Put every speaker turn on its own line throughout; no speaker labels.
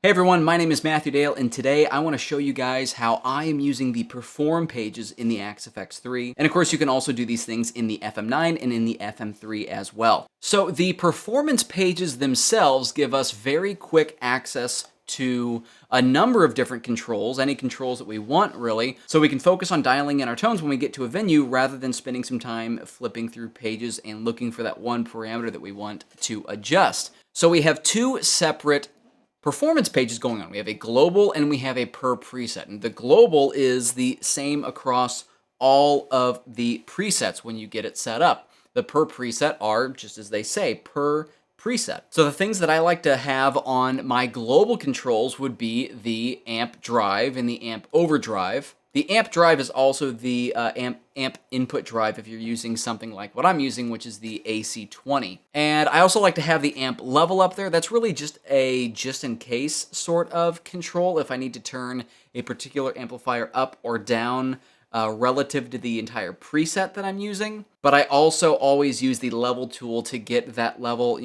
Hey everyone, my name is Matthew Dale, and today I want to show you guys how I am using the perform pages in the Axe FX3. And of course, you can also do these things in the FM9 and in the FM3 as well. So the performance pages themselves give us very quick access to a number of different controls, any controls that we want really, so we can focus on dialing in our tones when we get to a venue rather than spending some time flipping through pages and looking for that one parameter that we want to adjust. So we have two separate performance pages going on. We have a global and we have a per preset. And the global is the same across all of the presets when you get it set up. The per preset are, just as they say, per preset. So the things that I like to have on my global controls would be the amp drive and the amp overdrive. The amp drive is also the amp input drive if you're using something like what I'm using, which is the AC20. And I also like to have the amp level up there. That's really just a just-in-case sort of control if I need to turn a particular amplifier up or down relative to the entire preset that I'm using. But I also always use the level tool to get that level,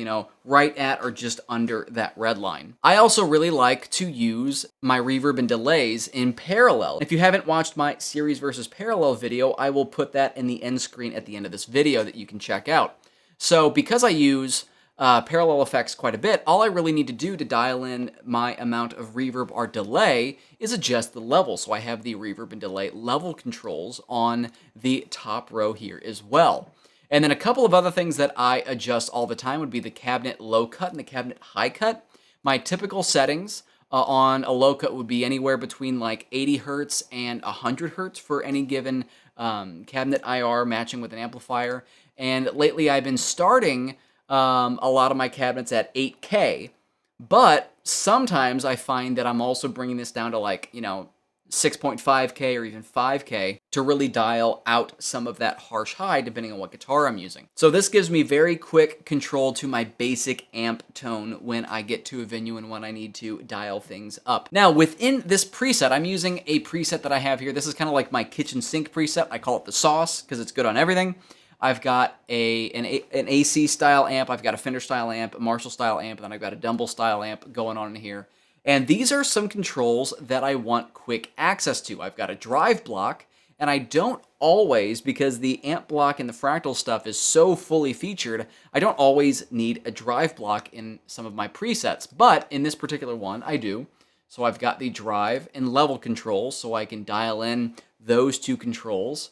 right at or just under that red line. I also really like to use my reverb and delays in parallel. If you haven't watched my series versus parallel video, I will put that in the end screen at the end of this video that you can check out. So because I use parallel effects quite a bit, all I really need to do to dial in my amount of reverb or delay is adjust the level. So I have the reverb and delay level controls on the top row here as well. And then a couple of other things that I adjust all the time would be the cabinet low cut and the cabinet high cut. My typical settings on a low cut would be anywhere between like 80 hertz and 100 hertz for any given cabinet IR matching with an amplifier. And lately I've been starting a lot of my cabinets at 8K, but sometimes I find that I'm also bringing this down to 6.5K or even 5K to really dial out some of that harsh high depending on what guitar I'm using. So this gives me very quick control to my basic amp tone when I get to a venue and when I need to dial things up. Now within this preset, I'm using a preset that I have here. This is kind of like my kitchen sink preset. I call it the sauce because it's good on everything. I've got an AC style amp, I've got a Fender style amp, a Marshall style amp, and then I've got a Dumble style amp going on in here. And these are some controls that I want quick access to. I've got a drive block, and I don't always, because the amp block and the Fractal stuff is so fully featured, I don't always need a drive block in some of my presets. But in this particular one, I do. So I've got the drive and level controls, so I can dial in those two controls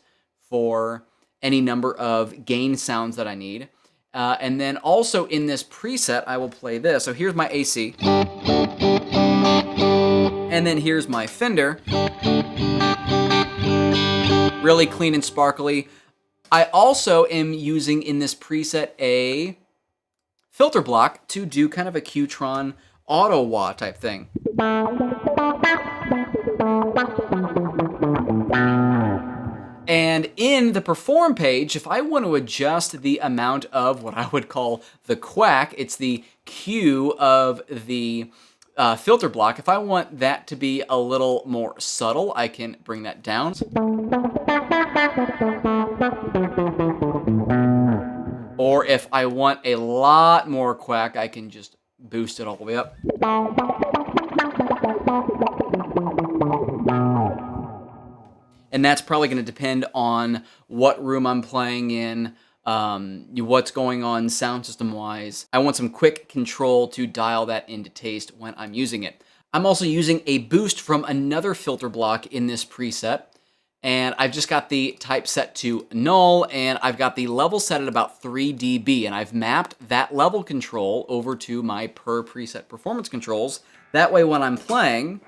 for any number of gain sounds that I need. And then also in this preset, I will play this. So here's my AC. And then here's my Fender. Really clean and sparkly. I also am using in this preset a filter block to do kind of a Qtron auto wah type thing. And in the perform page, if I want to adjust the amount of what I would call the quack, it's the Q of the filter block. If I want that to be a little more subtle, I can bring that down. Or if I want a lot more quack, I can just boost it all the way up. And that's probably going to depend on what room I'm playing in, what's going on sound system-wise. I want some quick control to dial that into taste when I'm using it. I'm also using a boost from another filter block in this preset. And I've just got the type set to null, and I've got the level set at about 3 dB. And I've mapped that level control over to my per preset performance controls. That way when I'm playing,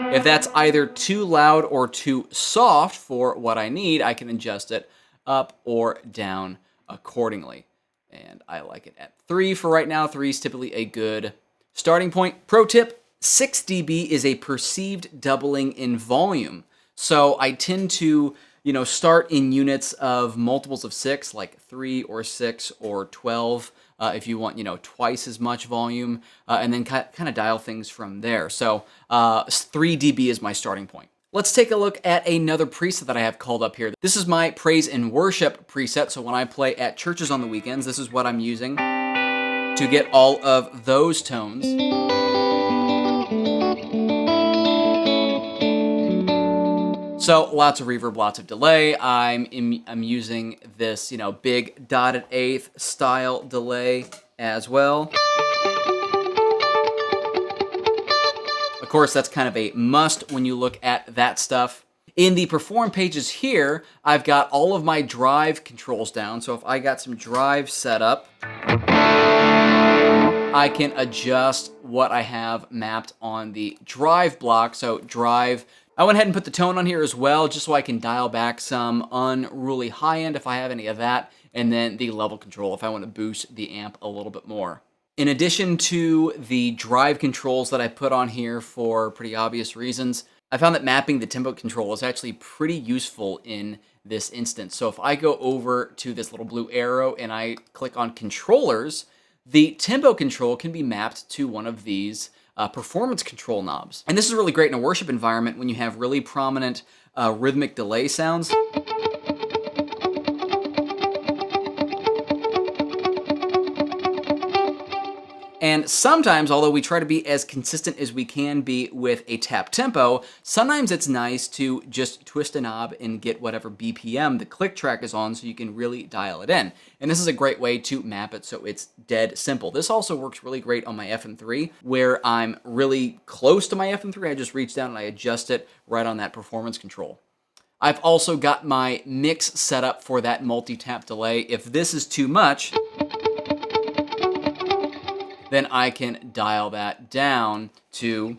if that's either too loud or too soft for what I need, I can adjust it up or down accordingly. And I like it at 3 for right now. 3 is typically a good starting point. Pro tip, 6 dB is a perceived doubling in volume. So I tend to, start in units of multiples of 6, like 3 or 6 or 12. If you want, twice as much volume, and then kind of dial things from there. So 3 dB is my starting point. Let's take a look at another preset that I have called up here. This is my praise and worship preset. So when I play at churches on the weekends, this is what I'm using to get all of those tones. So lots of reverb, lots of delay. I'm using this, big dotted eighth style delay as well. Of course, that's kind of a must when you look at that stuff. In the perform pages here, I've got all of my drive controls down. So if I got some drive set up, I can adjust what I have mapped on the drive block. So drive, I went ahead and put the tone on here as well, just so I can dial back some unruly high end if I have any of that, and then the level control if I want to boost the amp a little bit more. In addition to the drive controls that I put on here for pretty obvious reasons, I found that mapping the tempo control is actually pretty useful in this instance. So if I go over to this little blue arrow and I click on controllers, the tempo control can be mapped to one of these performance control knobs. And this is really great in a worship environment when you have really prominent rhythmic delay sounds. And sometimes, although we try to be as consistent as we can be with a tap tempo, sometimes it's nice to just twist a knob and get whatever BPM the click track is on so you can really dial it in. And this is a great way to map it so it's dead simple. This also works really great on my FM3, where I'm really close to my FM3. I just reach down and I adjust it right on that performance control. I've also got my mix set up for that multi-tap delay. If this is too much, then I can dial that down to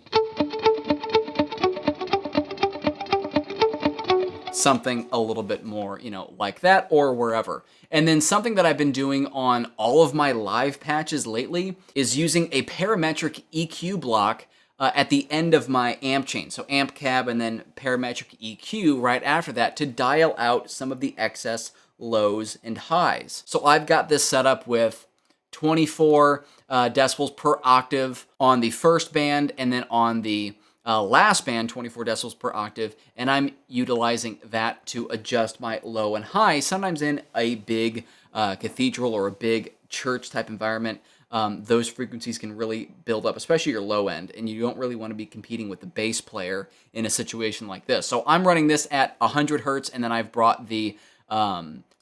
something a little bit more, like that or wherever. And then something that I've been doing on all of my live patches lately is using a parametric EQ block at the end of my amp chain. So amp cab and then parametric EQ right after that to dial out some of the excess lows and highs. So I've got this set up with 24 decibels per octave on the first band, and then on the last band, 24 decibels per octave, and I'm utilizing that to adjust my low and high. Sometimes in a big cathedral or a big church type environment, those frequencies can really build up, especially your low end, and you don't really want to be competing with the bass player in a situation like this. So I'm running this at 100 hertz, and then I've brought the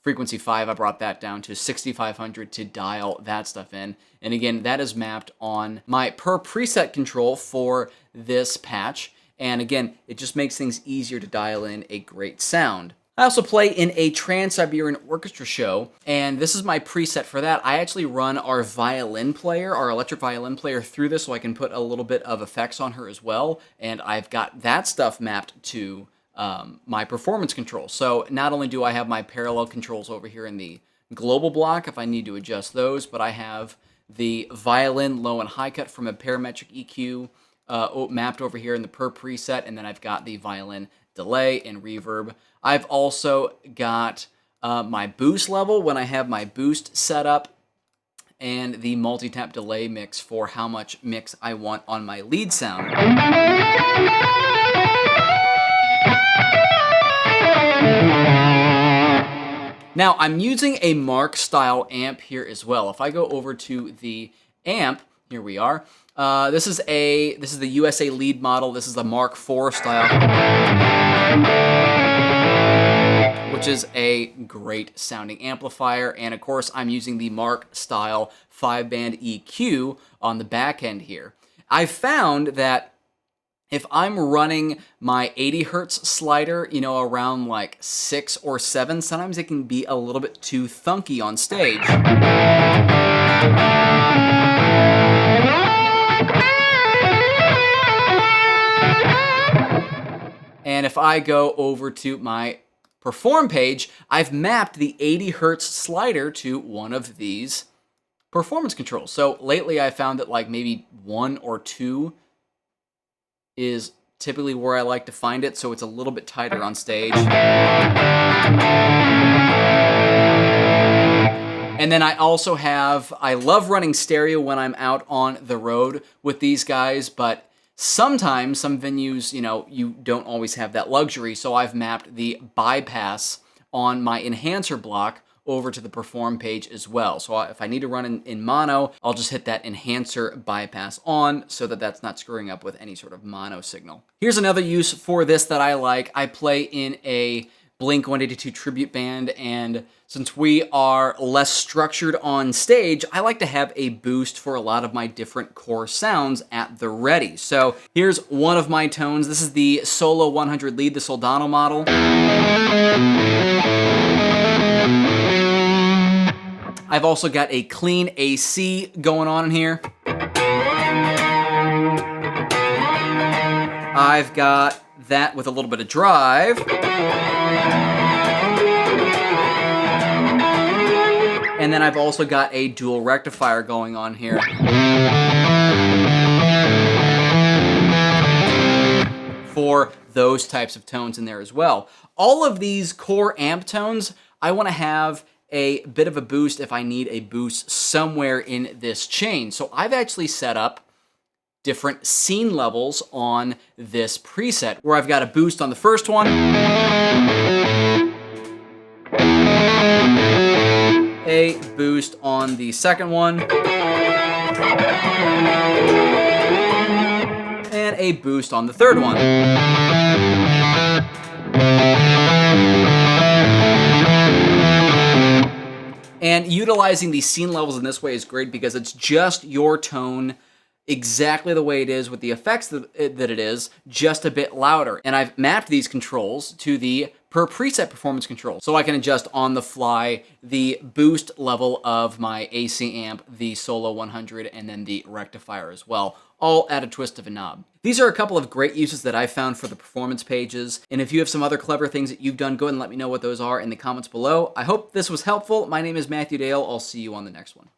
frequency 5, I brought that down to 6500 to dial that stuff in. And again, that is mapped on my per preset control for this patch. And again, it just makes things easier to dial in a great sound. I also play in a Trans-Siberian Orchestra show, and this is my preset for that. I actually run our violin player, our electric violin player, through this so I can put a little bit of effects on her as well. And I've got that stuff mapped to my performance control. So not only do I have my parallel controls over here in the global block if I need to adjust those, but I have the violin low and high cut from a parametric EQ mapped over here in the per preset, and then I've got the violin delay and reverb. I've also got my boost level when I have my boost set up, and the multi-tap delay mix for how much mix I want on my lead sound. Now, I'm using a Mark style amp here as well. If I go over to the amp, here we are. This is the USA lead model. This is the Mark IV style, which is a great sounding amplifier. And of course, I'm using the Mark style 5-band EQ on the back end here. I've found that if I'm running my 80 hertz slider, around like 6 or 7, sometimes it can be a little bit too thunky on stage. And if I go over to my perform page, I've mapped the 80 hertz slider to one of these performance controls. So lately I found that like maybe 1 or 2 is typically where I like to find it, so it's a little bit tighter on stage. And then I love running stereo when I'm out on the road with these guys, but Sometimes some venues, you don't always have that luxury, so I've mapped the bypass on my enhancer block over to the perform page as well. So if I need to run in mono, I'll just hit that enhancer bypass on so that that's not screwing up with any sort of mono signal. Here's another use for this that I like. I play in a Blink-182 tribute band, and since we are less structured on stage, I like to have a boost for a lot of my different core sounds at the ready. So here's one of my tones. This is the Solo 100 lead, the Soldano model. I've also got a clean AC going on in here. I've got that with a little bit of drive. And then I've also got a dual rectifier going on here. For those types of tones in there as well. All of these core amp tones, I want to have a bit of a boost if I need a boost somewhere in this chain. So I've actually set up different scene levels on this preset, where I've got a boost on the first one, a boost on the second one, and a boost on the third one. And utilizing these scene levels in this way is great because it's just your tone exactly the way it is with the effects that it is, just a bit louder. And I've mapped these controls to the per preset performance control. So I can adjust on the fly the boost level of my AC amp, the Solo 100, and then the rectifier as well, all at a twist of a knob. These are a couple of great uses that I found for the performance pages. And if you have some other clever things that you've done, go ahead and let me know what those are in the comments below. I hope this was helpful. My name is Matthew Dale. I'll see you on the next one.